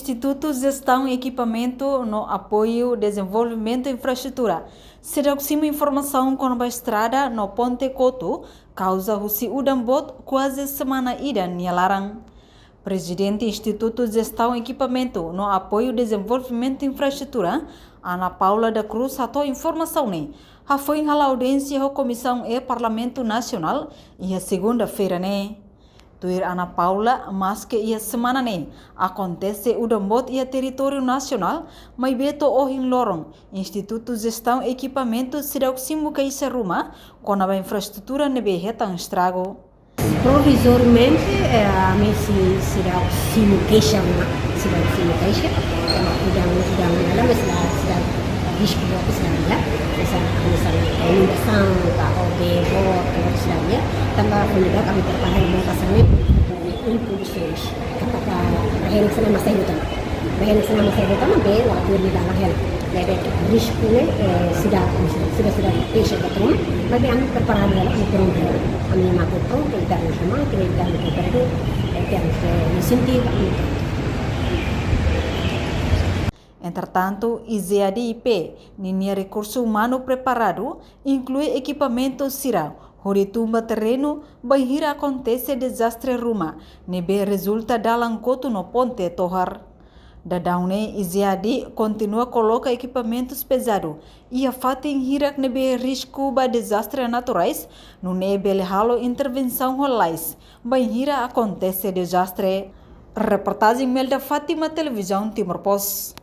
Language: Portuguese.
Instituto de Gestão e Equipamento no Apoio Desenvolvimento e Infraestrutura. Será informação com a estrada no Ponte Coto, causa Russi Udambot quase semana ida Nialarang. Presidente Instituto de Gestão e Equipamento no Apoio Desenvolvimento e Infraestrutura, Ana Paula da Cruz, atou informação ne. Foi em audiência da Comissão e Parlamento Nacional e a segunda-feira ne. Tuir Ana Paula, mas que ia semana ne, acontece Udambot e a território nacional, mas beto ohin lorong, Instituto de Gestão e Equipamento será que isso ruma, com a infraestrutura nebe hetang estrago. Provisoriamente, a mim será o simo queixa, será o simo queixa, mas será risco de será essa a inundação da OB, será também kami terpakai mengasamnya inkubusius kata rehenek sana masih hutang be waktu di dalam hel lebe riskunya sudah patient betul bagi kami terpakai dalam ukuran kami mampu tahu kita sama kita itu insentif. Entretanto, IZADIP, Ninha Recurso Humano Preparado, inclui equipamento CIRA, Horitumba terreno, bahira acontece desastre ruma, nebe resulta dalang coto no ponte tohar. Da daune, IZAD continua coloca equipamentos pesados e a fatin hirak nebe risco ba desastres naturais, no nebe lehalo intervenção rolais, bahira acontece desastre. Reportagem Melda Fátima, Televisão Timor Post.